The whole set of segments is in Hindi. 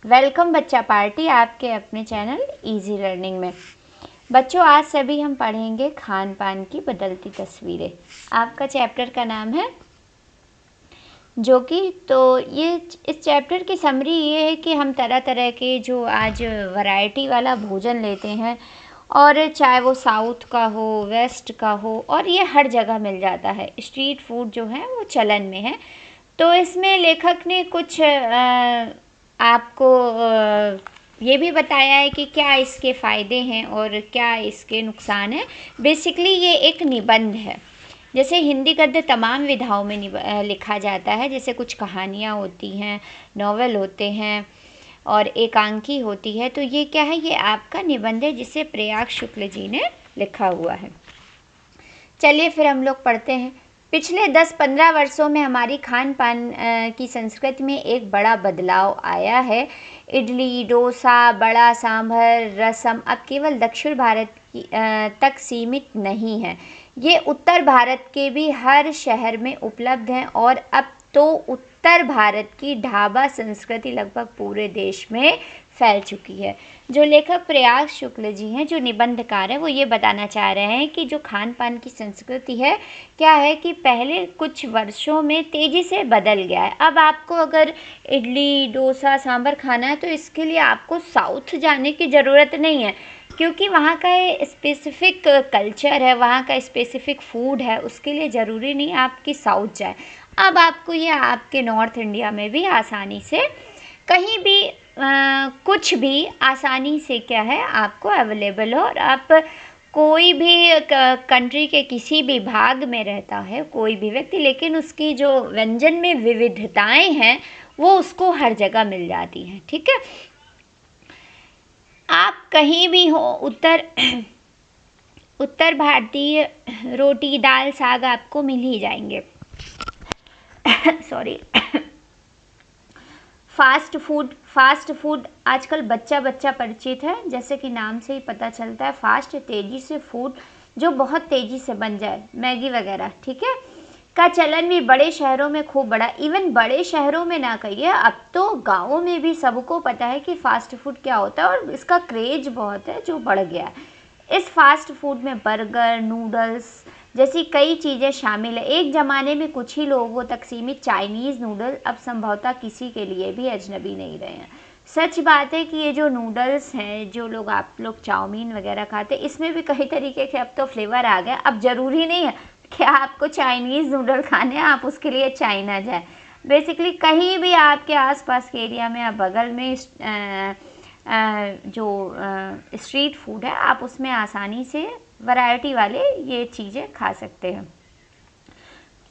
वेलकम बच्चा पार्टी आपके अपने चैनल इजी लर्निंग में। बच्चों, आज सभी हम पढ़ेंगे खान पान की बदलती तस्वीरें। आपका चैप्टर का नाम है जो कि इस चैप्टर की समरी ये है कि हम तरह तरह के जो आज वैरायटी वाला भोजन लेते हैं, और चाहे वो साउथ का हो, वेस्ट का हो, और ये हर जगह मिल जाता है। स्ट्रीट फूड जो है वो चलन में है। तो इसमें लेखक ने कुछ आपको ये भी बताया है कि क्या इसके फ़ायदे हैं और क्या इसके नुकसान हैं। बेसिकली ये एक निबंध है। जैसे हिंदी गद्य तमाम विधाओं में लिखा जाता है, जैसे कुछ कहानियाँ होती हैं, नॉवेल होते हैं और एकांकी होती है। तो ये क्या है, ये आपका निबंध है जिसे प्रयाग शुक्ल जी ने लिखा हुआ है। चलिए फिर हम लोग पढ़ते हैं। पिछले 10-15 वर्षों में हमारी खान पान की संस्कृति में एक बड़ा बदलाव आया है। इडली, डोसा, बड़ा सांभर, रसम अब केवल दक्षिण भारत तक सीमित नहीं है। ये उत्तर भारत के भी हर शहर में उपलब्ध हैं, और अब तो उत्तर भारत की ढाबा संस्कृति लगभग पूरे देश में फैल चुकी है। जो लेखक प्रयाग शुक्ल जी हैं, जो निबंधकार हैं, वो ये बताना चाह रहे हैं कि जो खान पान की संस्कृति है, क्या है कि पहले कुछ वर्षों में तेज़ी से बदल गया है। अब आपको अगर इडली, डोसा, सांभर खाना है तो इसके लिए आपको साउथ जाने की ज़रूरत नहीं है, क्योंकि वहाँ का स्पेसिफ़िक कल्चर है, वहाँ का स्पेसिफ़िक फूड है। उसके लिए ज़रूरी नहीं आपकी साउथ जाए। अब आपको ये आपके नॉर्थ इंडिया में भी आसानी से कहीं भी कुछ भी आसानी से क्या है आपको अवेलेबल हो। और आप कोई भी कंट्री के किसी भी भाग में रहता है कोई भी व्यक्ति, लेकिन उसकी जो व्यंजन में विविधताएं हैं वो उसको हर जगह मिल जाती हैं। ठीक है, आप कहीं भी हो, उत्तर भारतीय रोटी, दाल, साग आपको मिल ही जाएंगे। सॉरी। फास्ट फूड आजकल बच्चा परिचित है, जैसे कि नाम से ही पता चलता है। फास्ट, तेज़ी से फूड जो बहुत तेज़ी से बन जाए, मैगी वगैरह, ठीक है, का चलन भी बड़े शहरों में खूब बड़ा। इवन बड़े शहरों में ना कहिए, अब तो गाँवों में भी सबको पता है कि फ़ास्ट फूड क्या होता है, और इसका क्रेज बहुत है जो बढ़ गया है। इस फास्ट फूड में बर्गर, नूडल्स जैसी कई चीज़ें शामिल है। एक ज़माने में कुछ ही लोगों तक सीमित चाइनीज़ नूडल अब संभवतः किसी के लिए भी अजनबी नहीं रहे हैं। सच बात है कि ये जो नूडल्स हैं, जो लोग आप लोग चाउमीन वगैरह खाते, इसमें भी कई तरीके के अब तो फ्लेवर आ गए। अब ज़रूरी नहीं है कि आपको चाइनीज़ नूडल खाने, आप उसके लिए चाइना जाए। बेसिकली कहीं भी आपके आसपास के एरिया में या बगल में जो स्ट्रीट फूड है, आप उसमें आसानी से वैरायटी वाले ये चीज़ें खा सकते हैं।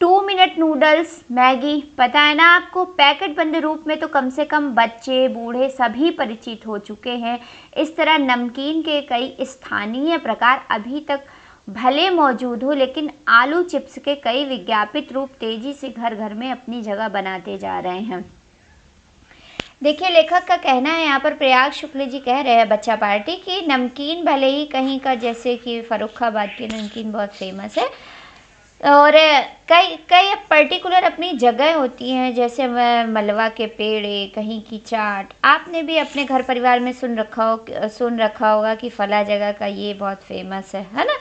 2 मिनट नूडल्स, मैगी, पता है ना आपको, पैकेट बंद रूप में तो कम से कम बच्चे, बूढ़े सभी परिचित हो चुके हैं। इस तरह नमकीन के कई स्थानीय प्रकार अभी तक भले मौजूद हो, लेकिन आलू चिप्स के कई विज्ञापित रूप तेजी से घर घर में अपनी जगह बनाते जा रहे हैं। देखिए, लेखक का कहना है, यहाँ पर प्रयाग शुक्ल जी कह रहे हैं बच्चा पार्टी की नमकीन भले ही कहीं का, जैसे कि फर्रुखाबाद की नमकीन बहुत फेमस है, और कई पर्टिकुलर अपनी जगह होती हैं, जैसे मलवा के पेड़े, कहीं की चाट। आपने भी अपने घर परिवार में सुन रखा होगा कि फला जगह का ये बहुत फेमस है ना।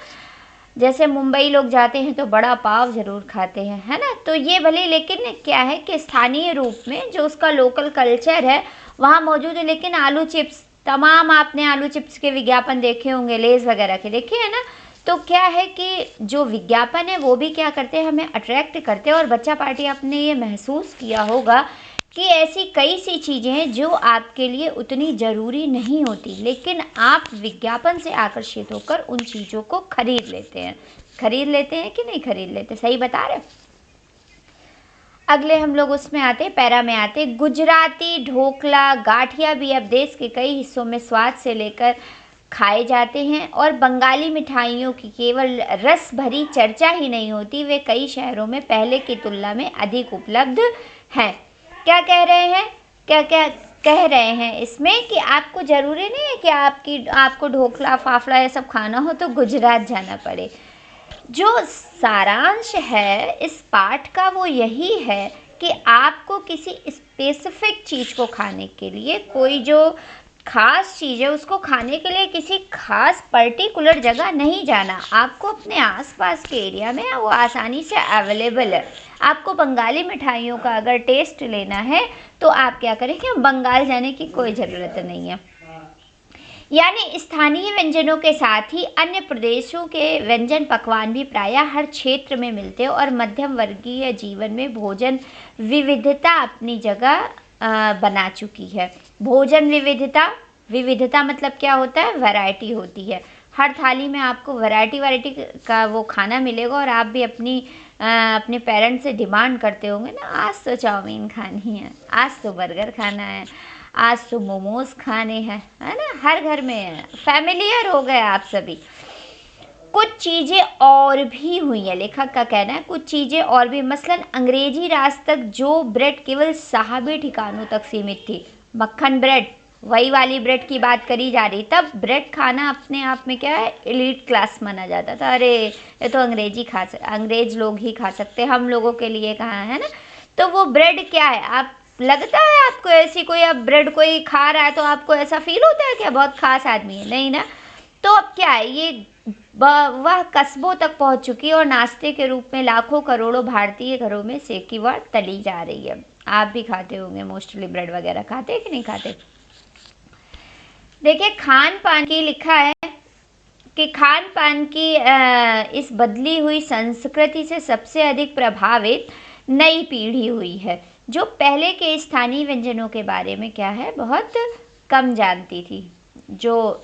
जैसे मुंबई लोग जाते हैं तो बड़ा पाव ज़रूर खाते हैं, है ना। तो ये भले, लेकिन क्या है कि स्थानीय रूप में जो उसका लोकल कल्चर है वहाँ मौजूद है। लेकिन आलू चिप्स, तमाम आपने आलू चिप्स के विज्ञापन देखे होंगे, लेज़ वगैरह के देखे हैं ना। तो क्या है कि जो विज्ञापन है वो भी क्या करते हैं, हमें अट्रैक्ट करते हैं। और बच्चा पार्टी आपने ये महसूस किया होगा कि ऐसी कई सी चीज़ें हैं जो आपके लिए उतनी ज़रूरी नहीं होती, लेकिन आप विज्ञापन से आकर्षित होकर उन चीज़ों को खरीद लेते हैं कि नहीं खरीद लेते, सही बता रहे। अगले हम लोग उसमें आते, पैरा में आते। गुजराती ढोकला, गाठिया भी अब देश के कई हिस्सों में स्वाद से लेकर खाए जाते हैं, और बंगाली मिठाइयों की केवल रस भरी चर्चा ही नहीं होती, वे कई शहरों में पहले की तुलना में अधिक उपलब्ध हैं। क्या कह रहे हैं, क्या कह रहे हैं इसमें कि आपको ज़रूरी नहीं है कि आपको ढोकला, फाफड़ा ये सब खाना हो तो गुजरात जाना पड़े। जो सारांश है इस पाठ का वो यही है कि आपको किसी स्पेसिफिक चीज़ को खाने के लिए, कोई जो खास चीज़ है उसको खाने के लिए किसी खास पर्टिकुलर जगह नहीं जाना, आपको अपने आसपास के एरिया में वो आसानी से अवेलेबल है। आपको बंगाली मिठाइयों का अगर टेस्ट लेना है तो आप क्या करेंगे, बंगाल जाने की कोई ज़रूरत नहीं है। यानी स्थानीय व्यंजनों के साथ ही अन्य प्रदेशों के व्यंजन पकवान भी प्रायः हर क्षेत्र में मिलते हैं और मध्यम वर्गीय जीवन में भोजन विविधता अपनी जगह बना चुकी है। भोजन विविधता, विविधता मतलब क्या होता है, वैरायटी होती है। हर थाली में आपको वैरायटी का वो खाना मिलेगा और आप भी अपने पेरेंट्स से डिमांड करते होंगे ना, आज तो चाउमीन खानी है, आज तो बर्गर खाना है, आज तो मोमोज खाने हैं, है ना। हर घर में है, फैमिलियर हो गए आप सभी। कुछ चीज़ें और भी हुई है, लेखक का कहना है कुछ चीज़ें और भी, मसलन अंग्रेजी राज तक जो ब्रेड केवल साहबी ठिकानों तक सीमित थी, मक्खन ब्रेड, वही वाली ब्रेड की बात करी जा रही। तब ब्रेड खाना अपने आप में क्या है, एलीट क्लास माना जाता था। अरे ये तो अंग्रेज लोग ही खा सकते, हम लोगों के लिए कहाँ, है ना। तो वो ब्रेड क्या है, आप लगता है आपको ऐसी कोई, अब ब्रेड कोई खा रहा है तो आपको ऐसा फील होता है कि बहुत खास आदमी है, नहीं ना। तो अब क्या है, ये वह कस्बों तक पहुंच चुकी है और नाश्ते के रूप में लाखों करोड़ों भारतीय घरों में सेकी व तली जा रही है। आप भी खाते होंगे मोस्टली ब्रेड वगैरह, खाते कि नहीं खाते। देखिए खान पान की लिखा है कि खान पान की इस बदली हुई संस्कृति से सबसे अधिक प्रभावित नई पीढ़ी हुई है, जो पहले के स्थानीय व्यंजनों के बारे में क्या है, बहुत कम जानती थी। जो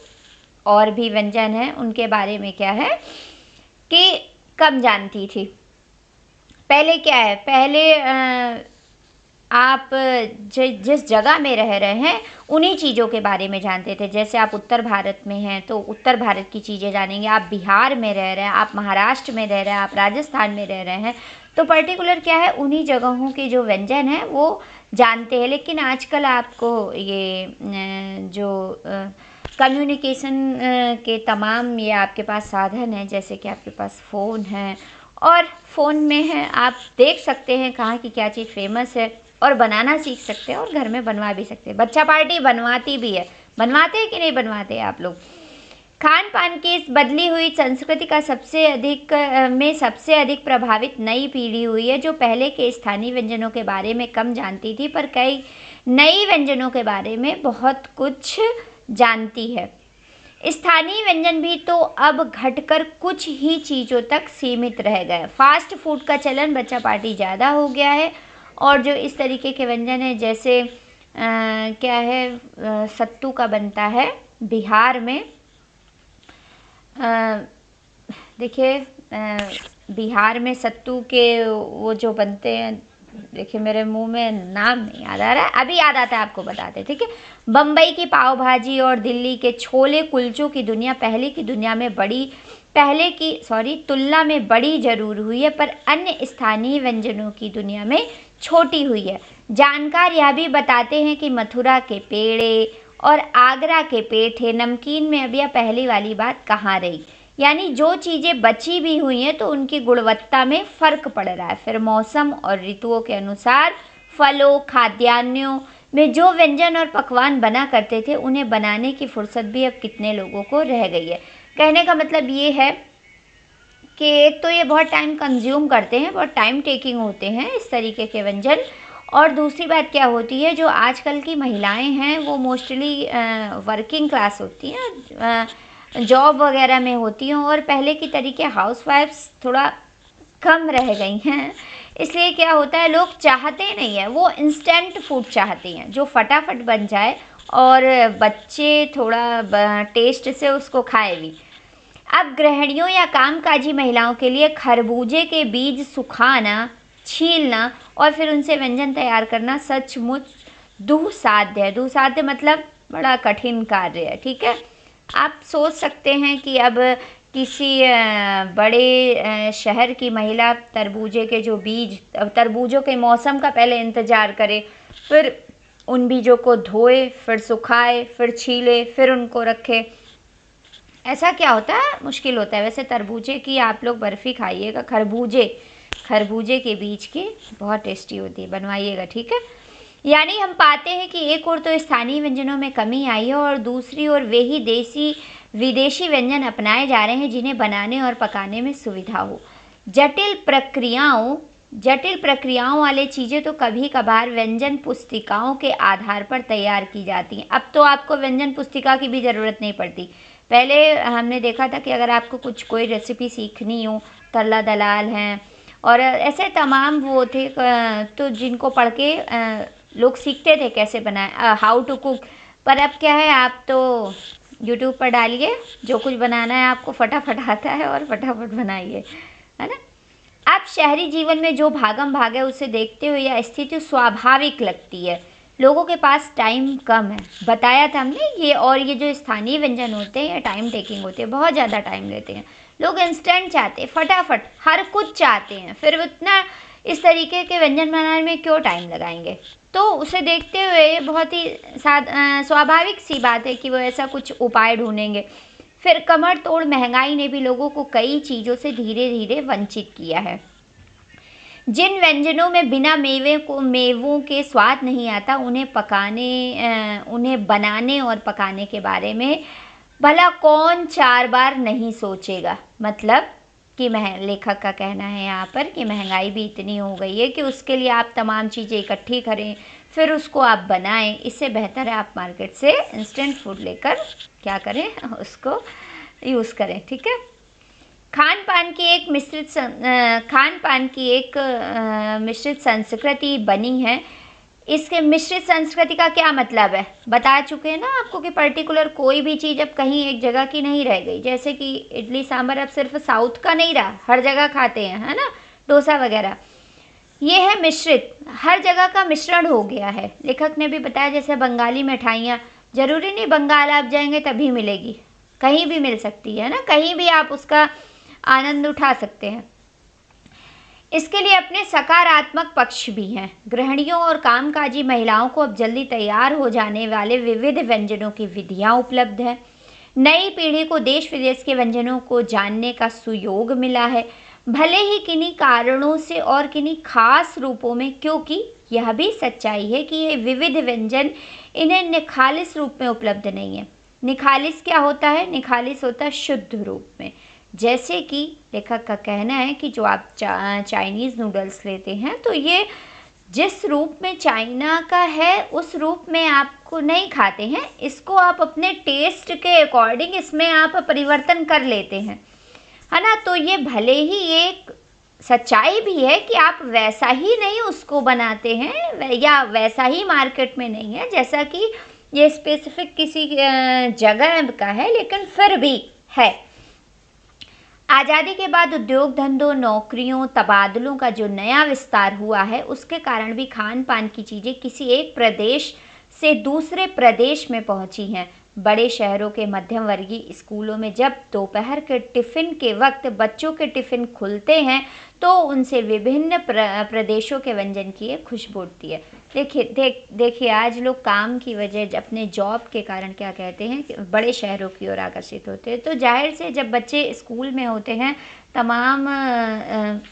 और भी व्यंजन हैं उनके बारे में क्या है कि कम जानती थी। पहले क्या है, पहले आप जिस जगह में रह रहे हैं उन्हीं चीज़ों के बारे में जानते थे। जैसे आप उत्तर भारत में हैं तो उत्तर भारत की चीज़ें जानेंगे, आप बिहार में रह रहे हैं, आप महाराष्ट्र में रह रहे हैं, आप राजस्थान में रह रहे हैं तो पर्टिकुलर क्या है, उन्हीं जगहों के जो व्यंजन हैं वो जानते हैं। लेकिन आजकल आपको ये जो कम्युनिकेशन के तमाम ये आपके पास साधन हैं, जैसे कि आपके पास फ़ोन है और फ़ोन में है आप देख सकते हैं कहाँ की क्या चीज़ फेमस है और बनाना सीख सकते हैं और घर में बनवा भी सकते हैं। बच्चा पार्टी बनवाती भी है, बनवाते हैं कि नहीं बनवाते आप लोग। खान पान की इस बदली हुई संस्कृति का सबसे अधिक प्रभावित नई पीढ़ी हुई है, जो पहले के स्थानीय व्यंजनों के बारे में कम जानती थी पर कई नई व्यंजनों के बारे में बहुत कुछ जानती है। स्थानीय व्यंजन भी तो अब घटकर कुछ ही चीज़ों तक सीमित रह गए। फास्ट फूड का चलन बच्चा पार्टी ज़्यादा हो गया है और जो इस तरीके के व्यंजन है जैसे क्या है, सत्तू का बनता है बिहार में। देखिए बिहार में सत्तू के वो जो बनते हैं, देखिए मेरे मुंह में नाम नहीं याद आ रहा है, अभी याद आता है आपको बताते, ठीक है। बम्बई की पाव भाजी और दिल्ली के छोले कुलचों की दुनिया तुलना में बड़ी जरूर हुई है, पर अन्य स्थानीय व्यंजनों की दुनिया में छोटी हुई है। जानकार यह भी बताते हैं कि मथुरा के पेड़े और आगरा के पेठे नमकीन में अब यह पहली वाली बात कहाँ रही। यानी जो चीज़ें बची भी हुई हैं तो उनकी गुणवत्ता में फ़र्क पड़ रहा है। फिर मौसम और ऋतुओं के अनुसार फलों खाद्यान्नों में जो व्यंजन और पकवान बना करते थे उन्हें बनाने की फुर्सत भी अब कितने लोगों को रह गई है। कहने का मतलब ये है कि एक तो ये बहुत टाइम कंज्यूम करते हैं, बहुत टाइम टेकिंग होते हैं इस तरीके के व्यंजन, और दूसरी बात क्या होती है, जो आजकल की महिलाएं हैं वो मोस्टली वर्किंग क्लास होती हैं, जॉब वगैरह में होती हैं और पहले की तरीके हाउसवाइफ्स थोड़ा कम रह गई हैं। इसलिए क्या होता है, लोग चाहते नहीं है, वो इंस्टेंट फूड चाहते हैं जो फटाफट बन जाए और बच्चे थोड़ा टेस्ट से उसको खाए भी। अब गृहिणियों या कामकाजी महिलाओं के लिए खरबूजे के बीज सुखाना, छीलना और फिर उनसे व्यंजन तैयार करना सचमुच दुस्साध्य है। दुस्साध्य मतलब बड़ा कठिन कार्य है, ठीक है। आप सोच सकते हैं कि अब किसी बड़े शहर की महिला तरबूजे के जो बीज, तरबूजों के मौसम का पहले इंतज़ार करे, फिर उन बीजों को धोए, फिर सुखाए, फिर छीले, फिर उनको रखे, ऐसा क्या होता है, मुश्किल होता है। वैसे तरबूजे की आप लोग बर्फ़ी खाइएगा, खरबूजे के बीज की बहुत टेस्टी होती है, बनवाइएगा, ठीक है। यानी हम पाते हैं कि एक ओर तो स्थानीय व्यंजनों में कमी आई है और दूसरी ओर वे ही देसी विदेशी व्यंजन अपनाए जा रहे हैं जिन्हें बनाने और पकाने में सुविधा हो। जटिल प्रक्रियाओं वाले चीज़ें तो कभी कभार व्यंजन पुस्तिकाओं के आधार पर तैयार की जाती हैं। अब तो आपको व्यंजन पुस्तिका की भी ज़रूरत नहीं पड़ती। पहले हमने देखा था कि अगर आपको कोई रेसिपी सीखनी हो, तरला दलाल हैं और ऐसे तमाम वो थे तो जिनको पढ़ के लोग सीखते थे कैसे बनाए, हाउ टू कुक। पर अब क्या है, आप तो यूट्यूब पर डालिए, जो कुछ बनाना है आपको फटाफट आता है और फटाफट बनाइए, है ना। आप शहरी जीवन में जो भागम भाग है उसे देखते हुए यह स्थिति स्वाभाविक लगती है। लोगों के पास टाइम कम है, बताया था हमने ये। और ये जो स्थानीय व्यंजन होते हैं ये टाइम टेकिंग होते हैं, बहुत ज़्यादा टाइम लेते हैं। लोग इंस्टेंट चाहते हैं, फटाफट हर कुछ चाहते हैं, फिर उतना इस तरीके के व्यंजन बनाने में क्यों टाइम लगाएंगे। तो उसे देखते हुए बहुत ही स्वाभाविक सी बात है कि वो ऐसा कुछ उपाय ढूंढेंगे। फिर कमर तोड़ महंगाई ने भी लोगों को कई चीज़ों से धीरे धीरे वंचित किया है। जिन व्यंजनों में बिना मेवों के स्वाद नहीं आता, उन्हें बनाने और पकाने के बारे में भला कौन 4 बार नहीं सोचेगा। मतलब कि लेखक का कहना है यहाँ पर कि महंगाई भी इतनी हो गई है कि उसके लिए आप तमाम चीज़ें इकट्ठी करें, फिर उसको आप बनाएं। इससे बेहतर है आप मार्केट से इंस्टेंट फूड लेकर क्या करें, उसको यूज़ करें। ठीक है। खान पान की एक मिश्रित संस्कृति बनी है। इसके मिश्रित संस्कृति का क्या मतलब है, बता चुके हैं ना आपको कि पर्टिकुलर कोई भी चीज़ अब कहीं एक जगह की नहीं रह गई। जैसे कि इडली सांभर अब सिर्फ साउथ का नहीं रहा, हर जगह खाते हैं, है ना, डोसा वगैरह। ये है मिश्रित, हर जगह का मिश्रण हो गया है। लेखक ने भी बताया जैसे बंगाली मिठाइयाँ, जरूरी नहीं बंगाल आप जाएंगे तभी मिलेगी, कहीं भी मिल सकती है ना, कहीं भी आप उसका आनंद उठा सकते हैं। इसके लिए अपने सकारात्मक पक्ष भी हैं। गृहिणियों और कामकाजी महिलाओं को अब जल्दी तैयार हो जाने वाले विविध व्यंजनों की विधियां उपलब्ध हैं। नई पीढ़ी को देश विदेश के व्यंजनों को जानने का सुयोग मिला है, भले ही किन्हीं कारणों से और किन्हीं खास रूपों में, क्योंकि यह भी सच्चाई है कि ये विविध व्यंजन इन्हें निखालिस रूप में उपलब्ध नहीं है। निखालिस क्या होता है, निखालिस होता है शुद्ध रूप में। जैसे कि लेखक का कहना है कि जो आप चाइनीज़ नूडल्स लेते हैं तो ये जिस रूप में चाइना का है उस रूप में आपको नहीं खाते हैं, इसको आप अपने टेस्ट के अकॉर्डिंग इसमें आप परिवर्तन कर लेते हैं, है ना। तो ये भले ही एक सच्चाई भी है कि आप वैसा ही नहीं उसको बनाते हैं या वैसा ही मार्केट में नहीं है जैसा कि ये स्पेसिफिक किसी जगह का है, लेकिन फिर भी है। आज़ादी के बाद उद्योग धंधों, नौकरियों, तबादलों का जो नया विस्तार हुआ है उसके कारण भी खान पान की चीज़ें किसी एक प्रदेश से दूसरे प्रदेश में पहुंची हैं। बड़े शहरों के मध्यम वर्गीय स्कूलों में जब दोपहर के टिफ़िन के वक्त बच्चों के टिफ़िन खुलते हैं तो उनसे विभिन्न प्रदेशों के व्यंजन की एक खुशबू उठती है। देखिए आज लोग काम की वजह अपने जॉब के कारण क्या कहते हैं कि बड़े शहरों की ओर आकर्षित होते हैं। तो जाहिर से जब बच्चे स्कूल में होते हैं, तमाम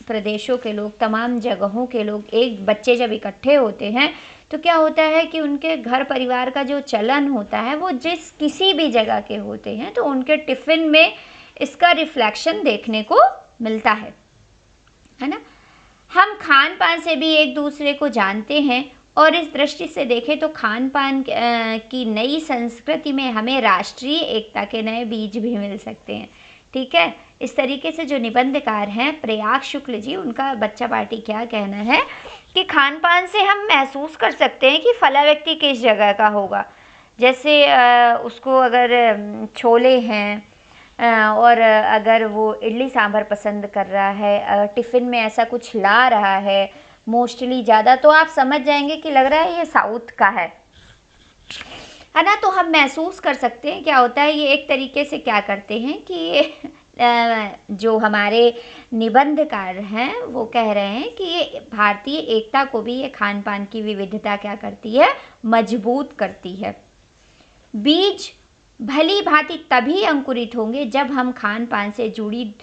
प्रदेशों के लोग, तमाम जगहों के लोग, एक बच्चे जब इकट्ठे होते हैं तो क्या होता है कि उनके घर परिवार का जो चलन होता है वो जिस किसी भी जगह के होते हैं तो उनके टिफ़िन में इसका रिफ्लेक्शन देखने को मिलता है ना। हम खान पान से भी एक दूसरे को जानते हैं और इस दृष्टि से देखें तो खान पान की नई संस्कृति में हमें राष्ट्रीय एकता के नए बीज भी मिल सकते हैं। ठीक है। इस तरीके से जो निबंधकार हैं प्रयाग शुक्ल जी, उनका बच्चा पार्टी क्या कहना है कि खान पान से हम महसूस कर सकते हैं कि फला व्यक्ति किस जगह का होगा। जैसे उसको अगर छोले हैं और अगर वो इडली सांभर पसंद कर रहा है, टिफ़िन में ऐसा कुछ ला रहा है मोस्टली ज़्यादा, तो आप समझ जाएंगे कि लग रहा है ये साउथ का है ना। तो हम महसूस कर सकते हैं क्या होता है। ये एक तरीके से क्या करते हैं कि जो हमारे निबंधकार हैं वो कह रहे हैं कि ये भारतीय एकता को भी, ये खान पान की विविधता क्या करती है, मजबूत करती है। बीज भली भांति तभी अंकुरित होंगे जब हम खान पान से जुड़ी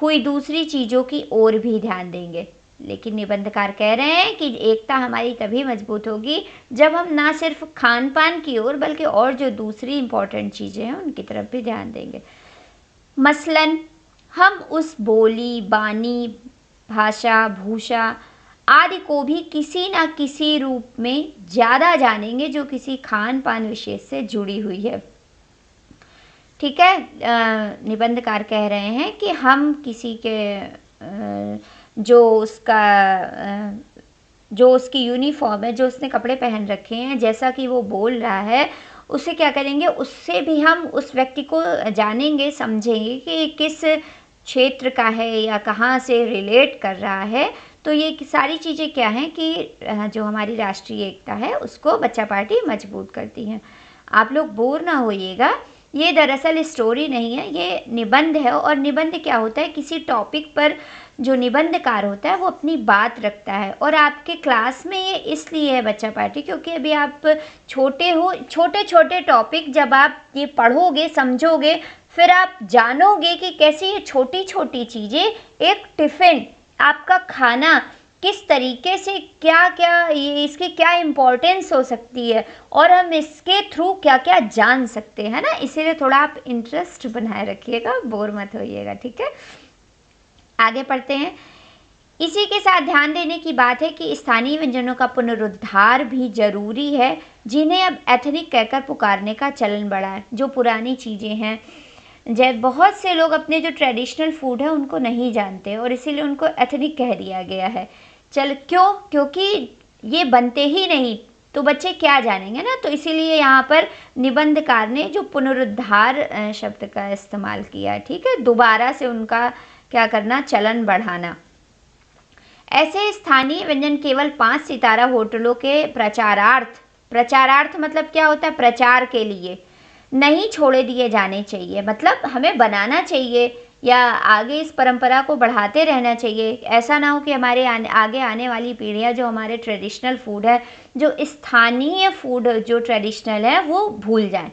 हुई दूसरी चीज़ों की ओर भी ध्यान देंगे। लेकिन निबंधकार कह रहे हैं कि एकता हमारी तभी मजबूत होगी जब हम ना सिर्फ खान पान की ओर बल्कि और जो दूसरी इम्पोर्टेंट चीज़ें हैं उनकी तरफ भी ध्यान देंगे। मसलन हम उस बोली, बानी, भाषा, भूषा आदि को भी किसी न किसी रूप में ज़्यादा जानेंगे जो किसी खान पान विशेष से जुड़ी हुई है। ठीक है, निबंधकार कह रहे हैं कि हम किसी के जो उसकी यूनिफॉर्म है, जो उसने कपड़े पहन रखे हैं, जैसा कि वो बोल रहा है, उसे क्या करेंगे, उससे भी हम उस व्यक्ति को जानेंगे, समझेंगे कि किस क्षेत्र का है या कहाँ से रिलेट कर रहा है। तो ये सारी चीज़ें क्या हैं कि जो हमारी राष्ट्रीय एकता है उसको बच्चा पार्टी मजबूत करती हैं। आप लोग बोर ना होइएगा, ये दरअसल स्टोरी नहीं है, ये निबंध है। और निबंध क्या होता है, किसी टॉपिक पर जो निबंधकार होता है वो अपनी बात रखता है। और आपके क्लास में ये इसलिए है बच्चा पार्टी क्योंकि अभी आप छोटे हो, छोटे छोटे टॉपिक जब आप ये पढ़ोगे, समझोगे, फिर आप जानोगे कि कैसे ये छोटी छोटी चीज़ें, एक टिफ़िन, आपका खाना किस तरीके से, क्या क्या ये इसकी क्या इम्पोर्टेंस हो सकती है और हम इसके थ्रू क्या क्या जान सकते हैं ना। इसीलिए थोड़ा आप इंटरेस्ट बनाए रखिएगा, बोर मत होइएगा। ठीक है, आगे पढ़ते हैं। इसी के साथ ध्यान देने की बात है कि स्थानीय व्यंजनों का पुनरुद्धार भी जरूरी है, जिन्हें अब एथनिक कहकर पुकारने का चलन बढ़ा है। जो पुरानी चीज़ें हैं, जैसे बहुत से लोग अपने जो ट्रेडिशनल फूड है उनको नहीं जानते और इसीलिए उनको एथनिक कह दिया गया है। क्योंकि ये बनते ही नहीं तो बच्चे क्या जानेंगे ना। तो इसीलिए यहाँ पर निबंधकार ने जो पुनरुद्धार शब्द का इस्तेमाल किया। ठीक है, दोबारा से उनका क्या करना, चलन बढ़ाना। ऐसे स्थानीय व्यंजन केवल 5 सितारा होटलों के प्रचारार्थ मतलब क्या होता है, प्रचार के लिए नहीं छोड़े दिए जाने चाहिए। मतलब हमें बनाना चाहिए या आगे इस परंपरा को बढ़ाते रहना चाहिए। ऐसा ना हो कि हमारे आगे आने वाली पीढ़ियां जो हमारे ट्रेडिशनल फूड है, जो स्थानीय फूड जो ट्रेडिशनल है, वो भूल जाएं।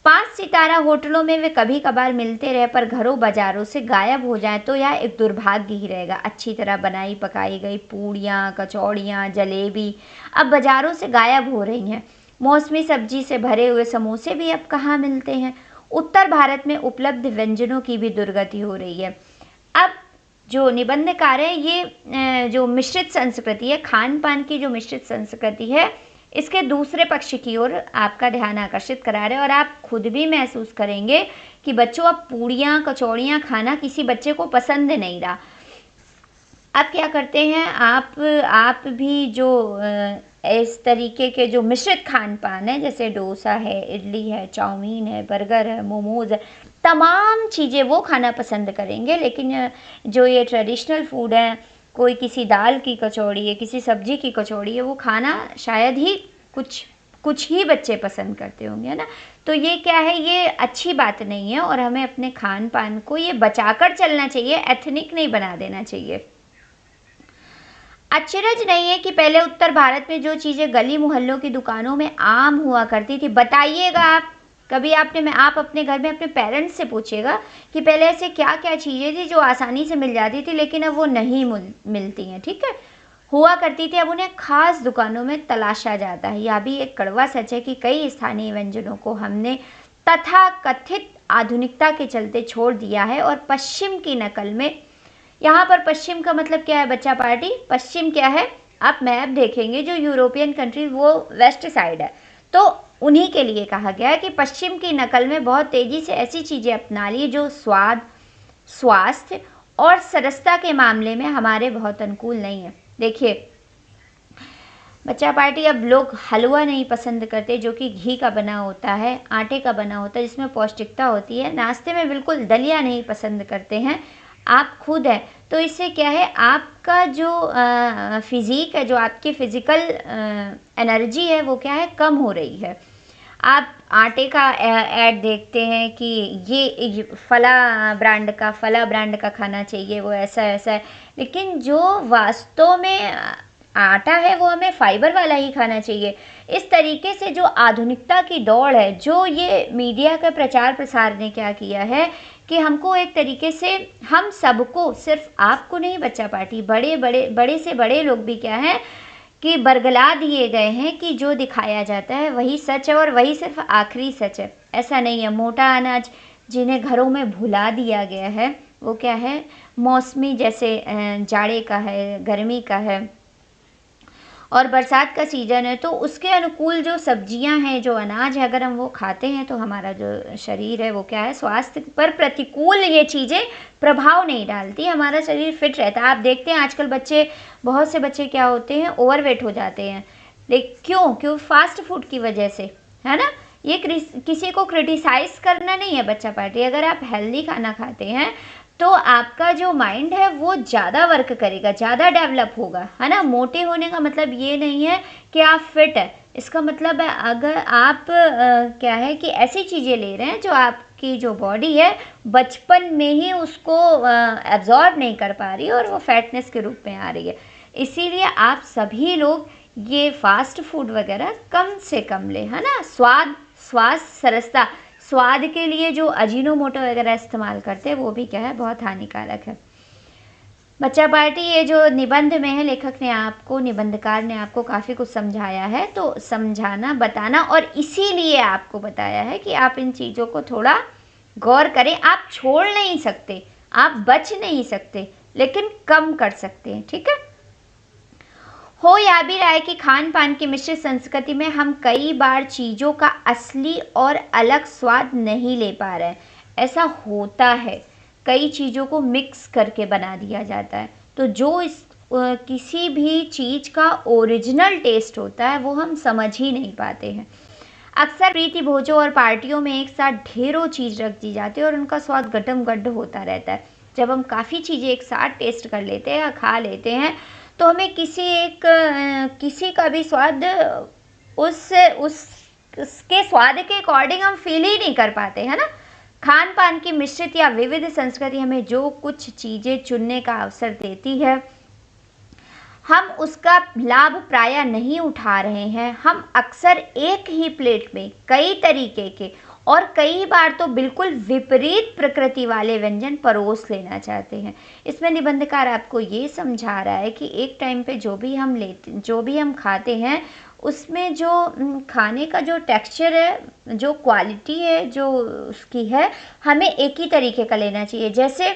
5 सितारा होटलों में वे कभी कभार मिलते रहे पर घरों बाजारों से गायब हो जाएं तो यह एक दुर्भाग्य ही रहेगा। अच्छी तरह बनाई पकाई गई पूड़ियाँ, कचौड़ियाँ, जलेबी अब बाजारों से गायब हो रही हैं। मौसमी सब्जी से भरे हुए समोसे भी अब कहाँ मिलते हैं। उत्तर भारत में उपलब्ध व्यंजनों की भी दुर्गति हो रही है। अब जो निबंधकार है, ये जो मिश्रित संस्कृति है, खान पान की जो मिश्रित संस्कृति है, इसके दूसरे पक्ष की ओर आपका ध्यान आकर्षित करा रहे हैं। और आप खुद भी महसूस करेंगे कि बच्चों अब पूड़ियाँ कचौड़ियाँ खाना किसी बच्चे को पसंद नहीं रहा। अब क्या करते हैं, आप भी जो इस तरीके के जो मिश्रित खान पान है, जैसे डोसा है, इडली है, चाउमीन है, बर्गर है, मोमोज है, तमाम चीज़ें वो खाना पसंद करेंगे। लेकिन जो ये ट्रेडिशनल फूड है, कोई किसी दाल की कचौड़ी है, किसी सब्जी की कचौड़ी है, वो खाना शायद ही कुछ ही बच्चे पसंद करते होंगे, है ना। तो ये क्या है, ये अच्छी बात नहीं है और हमें अपने खान पान को ये बचाकर चलना चाहिए, एथनिक नहीं बना देना चाहिए। अचरज नहीं है कि पहले उत्तर भारत में जो चीज़ें गली मोहल्लों की दुकानों में आम हुआ करती थी, बताइएगा आप कभी आप अपने घर में अपने पेरेंट्स से पूछिएगा कि पहले ऐसे क्या क्या चीज़ें थी जो आसानी से मिल जाती थी लेकिन अब वो नहीं मिलती हैं। ठीक है, हुआ करती थी, अब उन्हें खास दुकानों में तलाशा जाता है। यह भी एक कड़वा सच है कि कई स्थानीय व्यंजनों को हमने तथाकथित आधुनिकता के चलते छोड़ दिया है और पश्चिम की नकल में, यहाँ पर पश्चिम का मतलब क्या है बच्चा पार्टी, पश्चिम क्या है, आप मैप देखेंगे जो यूरोपियन कंट्री वो वेस्ट साइड है, तो उन्हीं के लिए कहा गया है कि पश्चिम की नकल में बहुत तेज़ी से ऐसी चीज़ें अपना ली जो स्वाद, स्वास्थ्य और सरसता के मामले में हमारे बहुत अनुकूल नहीं है। देखिए बच्चा पार्टी, अब लोग हलवा नहीं पसंद करते जो कि घी का बना होता है, आटे का बना होता है, जिसमें पौष्टिकता होती है। नाश्ते में बिल्कुल दलिया नहीं पसंद करते हैं, आप खुद हैं। तो इससे क्या है, आपका जो फिज़िक है, जो आपकी फ़िज़िकल एनर्जी है, वो क्या है, कम हो रही है। आप आटे का ऐड देखते हैं कि ये फला ब्रांड का खाना चाहिए, वो ऐसा है, लेकिन जो वास्तव में आटा है वो हमें फाइबर वाला ही खाना चाहिए। इस तरीके से जो आधुनिकता की दौड़ है, जो ये मीडिया का प्रचार प्रसार ने क्या किया है कि हमको एक तरीके से हम सबको, सिर्फ आपको नहीं बच्चा पार्टी, बड़े से बड़े लोग भी क्या है कि बरगला दिए गए हैं कि जो दिखाया जाता है वही सच है और वही सिर्फ आखिरी सच है। ऐसा नहीं है। मोटा अनाज जिन्हें घरों में भुला दिया गया है वो क्या है, मौसमी, जैसे जाड़े का है, गर्मी का है और बरसात का सीज़न है, तो उसके अनुकूल जो सब्जियां हैं, जो अनाज है, अगर हम वो खाते हैं तो हमारा जो शरीर है वो क्या है, स्वास्थ्य पर प्रतिकूल ये चीज़ें प्रभाव नहीं डालती, हमारा शरीर फिट रहता है। आप देखते हैं आजकल बच्चे, बहुत से बच्चे क्या होते हैं, ओवरवेट हो जाते हैं। क्यों? फास्ट फूड की वजह से, है ना। ये किसी को क्रिटिसाइज़ करना नहीं है बच्चा पार्टी। अगर आप हेल्दी खाना खाते हैं तो आपका जो माइंड है वो ज़्यादा वर्क करेगा, ज़्यादा डेवलप होगा, है ना। मोटे होने का मतलब ये नहीं है कि आप फिट है, इसका मतलब है अगर आप क्या है कि ऐसी चीज़ें ले रहे हैं जो आपकी जो बॉडी है बचपन में ही उसको एब्जॉर्ब नहीं कर पा रही और वो फैटनेस के रूप में आ रही है। इसीलिए आप सभी लोग ये फास्ट फूड वगैरह कम से कम लें, है ना। स्वाद सरसता, स्वाद के लिए जो अजीनोमोटो वगैरह इस्तेमाल करते हैं वो भी क्या है, बहुत हानिकारक है। बच्चा पार्टी, ये जो निबंध में है, लेखक ने आपको, निबंधकार ने आपको काफ़ी कुछ समझाया है, तो समझाना, बताना और इसीलिए आपको बताया है कि आप इन चीज़ों को थोड़ा गौर करें। आप छोड़ नहीं सकते, आप बच नहीं सकते, लेकिन कम कर सकते हैं, ठीक है। हो या भी रहा है कि खान पान की मिश्रित संस्कृति में हम कई बार चीज़ों का असली और अलग स्वाद नहीं ले पा रहे हैं। ऐसा होता है, कई चीज़ों को मिक्स करके बना दिया जाता है, तो जो किसी भी चीज़ का ओरिजिनल टेस्ट होता है वो हम समझ ही नहीं पाते हैं। अक्सर प्रीति भोजों और पार्टियों में एक साथ ढेरों चीज़ रख दी जाती है और उनका स्वाद गड्ढम गड्ढ होता रहता है। जब हम काफ़ी चीज़ें एक साथ टेस्ट कर लेते हैं या खा लेते हैं तो हमें किसी का भी स्वाद उसके स्वाद के अकॉर्डिंग हम फील ही नहीं कर पाते, है ना। खान पान की मिश्रित या विविध संस्कृति हमें जो कुछ चीज़ें चुनने का अवसर देती है, हम उसका लाभ प्रायः नहीं उठा रहे हैं। हम अक्सर एक ही प्लेट में कई तरीके के और कई बार तो बिल्कुल विपरीत प्रकृति वाले व्यंजन परोस लेना चाहते हैं। इसमें निबंधकार आपको ये समझा रहा है कि एक टाइम पे जो भी हम खाते हैं उसमें जो खाने का जो टेक्सचर है, जो क्वालिटी है, जो उसकी है, हमें एक ही तरीके का लेना चाहिए। जैसे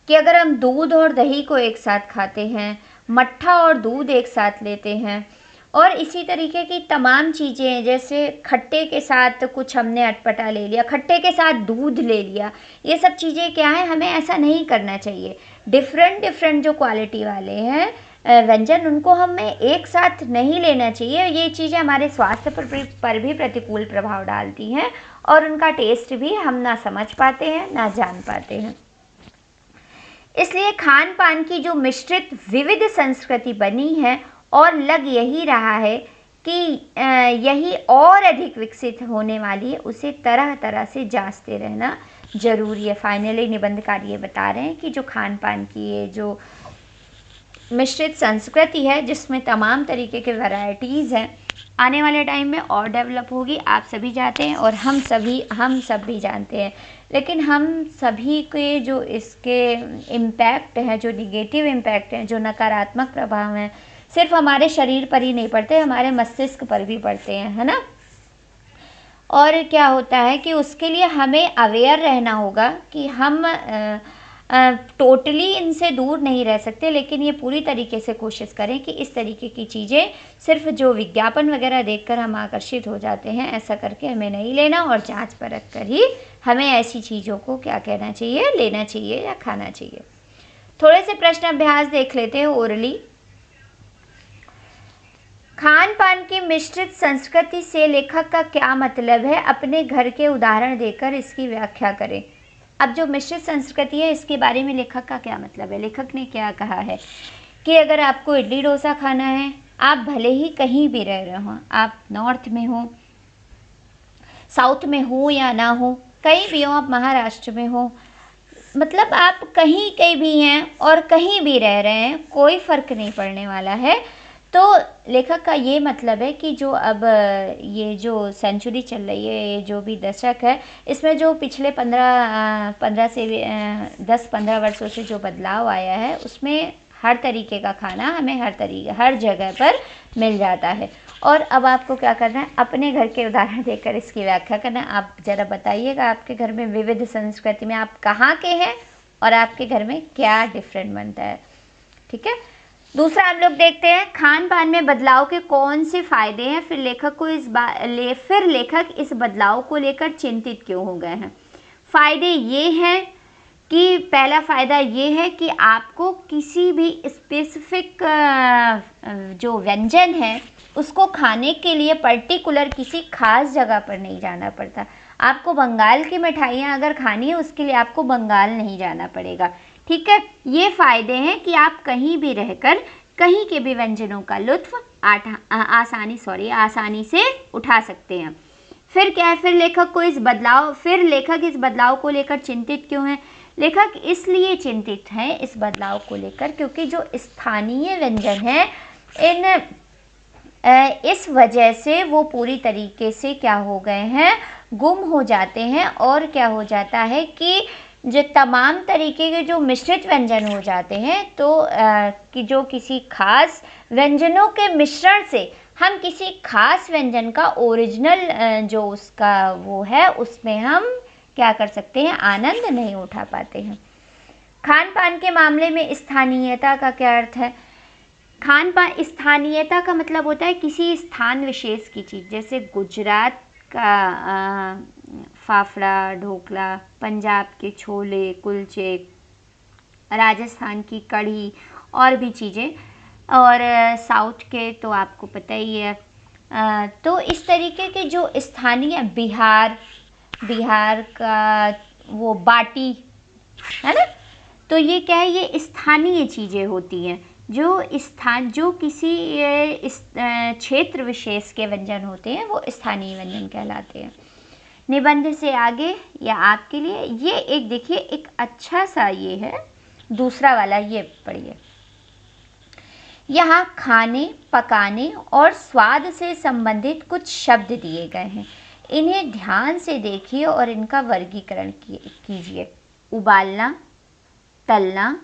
कि अगर हम दूध और दही को एक साथ खाते हैं, मट्ठा और दूध एक साथ लेते हैं और इसी तरीके की तमाम चीज़ें, जैसे खट्टे के साथ कुछ हमने अटपटा ले लिया, खट्टे के साथ दूध ले लिया, ये सब चीज़ें क्या है, हमें ऐसा नहीं करना चाहिए। डिफरेंट जो क्वालिटी वाले हैं व्यंजन, उनको हमें एक साथ नहीं लेना चाहिए। ये चीज़ें हमारे स्वास्थ्य पर भी प्रतिकूल प्रभाव डालती हैं और उनका टेस्ट भी हम ना समझ पाते हैं, ना जान पाते हैं। इसलिए खान पान की जो मिश्रित विविध संस्कृति बनी है और लग यही रहा है कि यही और अधिक विकसित होने वाली है, उसे तरह तरह से जांचते रहना जरूरी है। फाइनली निबंधकार ये बता रहे हैं कि जो खान पान की ये जो मिश्रित संस्कृति है, जिसमें तमाम तरीके के वैरायटीज़ हैं, आने वाले टाइम में और डेवलप होगी। आप सभी जानते हैं और हम सब भी जानते हैं, लेकिन हम सभी के जो इसके इम्पैक्ट हैं, जो निगेटिव इम्पैक्ट हैं, जो नकारात्मक प्रभाव हैं, सिर्फ हमारे शरीर पर ही नहीं पड़ते, हमारे मस्तिष्क पर भी पड़ते हैं, है ना। और क्या होता है कि उसके लिए हमें अवेयर रहना होगा कि हम टोटली इनसे दूर नहीं रह सकते, लेकिन ये पूरी तरीके से कोशिश करें कि इस तरीके की चीज़ें सिर्फ जो विज्ञापन वगैरह देखकर हम आकर्षित हो जाते हैं, ऐसा करके हमें नहीं लेना और जांच परख कर ही हमें ऐसी चीज़ों को क्या कहना चाहिए, लेना चाहिए या खाना चाहिए। थोड़े से प्रश्न अभ्यास देख लेते हैं ओरली। खान पान की मिश्रित संस्कृति से लेखक का क्या मतलब है, अपने घर के उदाहरण देकर इसकी व्याख्या करें। अब जो मिश्रित संस्कृति है, इसके बारे में लेखक का क्या मतलब है। लेखक ने क्या कहा है कि अगर आपको इडली डोसा खाना है, आप भले ही कहीं भी रह रहे हो, आप नॉर्थ में हो, साउथ में हो या ना हो, कहीं भी हो, आप महाराष्ट्र में हो, मतलब आप कहीं भी हैं और कहीं भी रह रहे हैं, कोई फ़र्क नहीं पड़ने वाला है। तो लेखक का ये मतलब है कि जो अब ये जो सेंचुरी चल रही है, ये जो भी दशक है, इसमें जो पिछले 15 से 10-15 वर्षों से जो बदलाव आया है, उसमें हर तरीके का खाना हमें हर जगह पर मिल जाता है। और अब आपको क्या करना है, अपने घर के उदाहरण देकर इसकी व्याख्या करना है। आप ज़रा बताइएगा, आपके घर में विविध संस्कृति में आप कहाँ के हैं और आपके घर में क्या डिफरेंट बनता है, ठीक है। दूसरा हम लोग देखते हैं, खान पान में बदलाव के कौन से फायदे हैं, फिर लेखक इस बदलाव को लेकर चिंतित क्यों हो गए हैं। फायदे ये हैं कि पहला फ़ायदा ये है कि आपको किसी भी स्पेसिफिक जो व्यंजन है उसको खाने के लिए पर्टिकुलर किसी खास जगह पर नहीं जाना पड़ता। आपको बंगाल की मिठाइयाँ अगर खानी है, उसके लिए आपको बंगाल नहीं जाना पड़ेगा, ठीक है। ये फ़ायदे हैं कि आप कहीं भी रहकर कहीं के भी व्यंजनों का लुत्फ़ आसानी से उठा सकते हैं। फिर क्या है, फिर लेखक इस बदलाव को लेकर चिंतित क्यों है। लेखक इसलिए चिंतित हैं इस बदलाव को लेकर क्योंकि जो स्थानीय व्यंजन है, इस वजह से वो पूरी तरीके से क्या हो गए हैं, गुम हो जाते हैं। और क्या हो जाता है कि जो तमाम तरीके के जो मिश्रित व्यंजन हो जाते हैं, तो कि जो किसी खास व्यंजनों के मिश्रण से हम किसी खास व्यंजन का ओरिजिनल जो उसका वो है, उसमें हम क्या कर सकते हैं, आनंद नहीं उठा पाते हैं। खान पान के मामले में स्थानीयता का क्या अर्थ है। स्थानीयता का मतलब होता है किसी स्थान विशेष की चीज़, जैसे गुजरात का फाफड़ा ढोकला, पंजाब के छोले कुलचे, राजस्थान की कढ़ी और भी चीज़ें, और साउथ के तो आपको पता ही है। तो इस तरीके के जो स्थानीय, बिहार का वो बाटी है ना, तो ये क्या है, ये स्थानीय चीज़ें होती हैं जो किसी क्षेत्र विशेष के व्यंजन होते हैं, वो स्थानीय व्यंजन कहलाते हैं। निबंध से आगे या आपके लिए ये एक देखिए, एक अच्छा सा ये है दूसरा वाला, ये पढ़िए। यहाँ खाने, पकाने और स्वाद से संबंधित कुछ शब्द दिए गए हैं, इन्हें ध्यान से देखिए और इनका वर्गीकरण कीजिए। उबालना, तलना,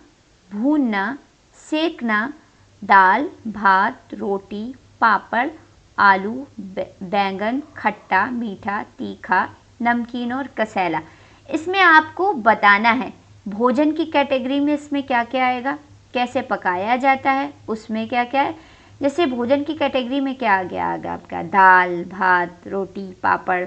भूनना, सेकना, दाल, भात, रोटी, पापड़, आलू, बैंगन, खट्टा, मीठा, तीखा, नमकीन और कसेला। इसमें आपको बताना है भोजन की कैटेगरी में इसमें क्या क्या आएगा, कैसे पकाया जाता है उसमें क्या क्या है। जैसे भोजन की कैटेगरी में क्या आ गया आपका, दाल, भात, रोटी, पापड़,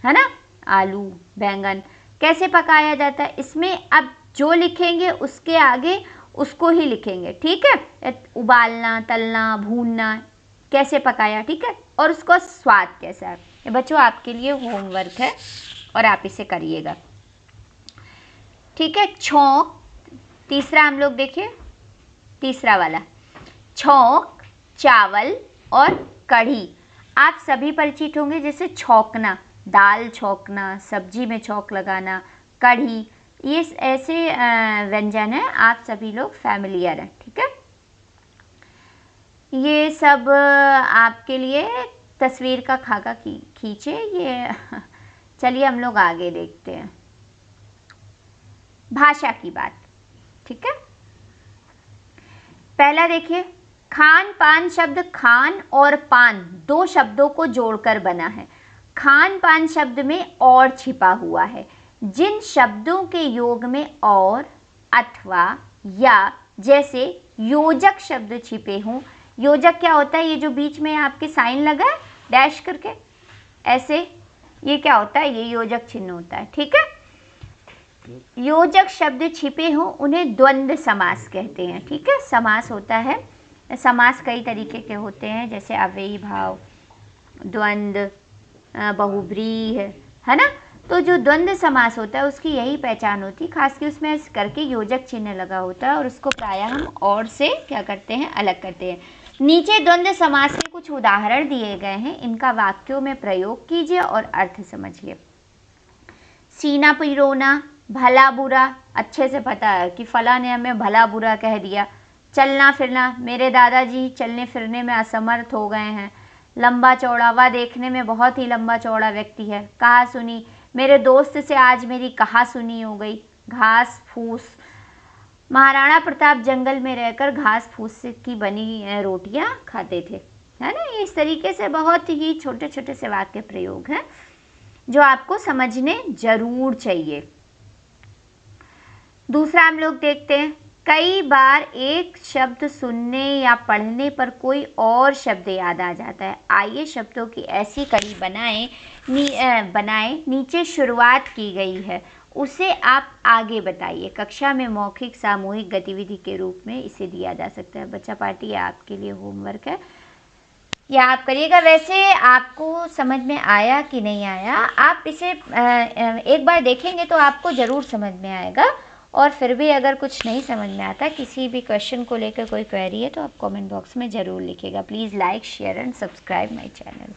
है ना, आलू, बैंगन। कैसे पकाया जाता है, इसमें अब जो लिखेंगे उसके आगे उसको ही लिखेंगे, ठीक है। उबालना, तलना, भूनना, कैसे पकाया, ठीक है, और उसका स्वाद कैसा है। ये बच्चों आपके लिए होमवर्क है और आप इसे करिएगा, ठीक है। छौंक, तीसरा हम लोग देखिए, तीसरा वाला छौंक, चावल और कढ़ी। आप सभी परिचित होंगे, जैसे छौंकना, दाल छौंकना, सब्जी में छौंक लगाना, कढ़ी, ये ऐसे व्यंजन है, आप सभी लोग फैमिलियर हैं, ठीक है। ये सब आपके लिए तस्वीर का खाका खींचे ये। चलिए हम लोग आगे देखते हैं, भाषा की बात, ठीक है। पहला देखिए, खान पान शब्द खान और पान दो शब्दों को जोड़कर बना है। खान पान शब्द में और छिपा हुआ है। जिन शब्दों के योग में और, अथवा, या जैसे योजक शब्द छिपे हों। योजक क्या होता है, ये जो बीच में आपके साइन लगा है डैश करके ऐसे, ये क्या होता है, ये योजक चिन्ह होता है, ठीक है। योजक शब्द छिपे हों उन्हें द्वंद्व समास कहते हैं, ठीक है। समास होता है, समास कई तरीके के होते हैं, जैसे अव्ययी भाव, द्वंद्व, बहुब्रीहि, है ना। तो जो द्वंद्व समास होता है उसकी यही पहचान होती है, खास कर उसमें करके योजक चिन्ह लगा होता है और उसको प्रायः हम और से क्या करते हैं, अलग करते हैं। नीचे द्वंद्व समास के कुछ उदाहरण दिए गए हैं, इनका वाक्यों में प्रयोग कीजिए और अर्थ समझिए। सीना पिरोना, भला बुरा, अच्छे से पता है कि फला ने हमें भला बुरा कह दिया, चलना फिरना, मेरे दादाजी चलने फिरने में असमर्थ हो गए हैं। लंबा चौड़ा, वह देखने में बहुत ही लंबा चौड़ा व्यक्ति है। कहा सुनी, मेरे दोस्त से आज मेरी कहा सुनी हो गई। घास फूस, महाराणा प्रताप जंगल में रहकर घास फूस की बनी रोटियां खाते थे, है ना। इस तरीके से बहुत ही छोटे छोटे से वाक्य प्रयोग हैं जो आपको समझने जरूर चाहिए। दूसरा हम लोग देखते हैं, कई बार एक शब्द सुनने या पढ़ने पर कोई और शब्द याद आ जाता है। आइए शब्दों की ऐसी कड़ी बनाएं। नीचे शुरुआत की गई है, उसे आप आगे बताइए। कक्षा में मौखिक सामूहिक गतिविधि के रूप में इसे दिया जा सकता है। बच्चा पार्टी आपके लिए होमवर्क है, या आप करिएगा। वैसे आपको समझ में आया कि नहीं आया, आप इसे एक बार देखेंगे तो आपको ज़रूर समझ में आएगा। और फिर भी अगर कुछ नहीं समझ में आता, किसी भी क्वेश्चन को लेकर कोई क्वेरी है, तो आप कमेंट बॉक्स में ज़रूर लिखिएगा। Please like share and subscribe my channel.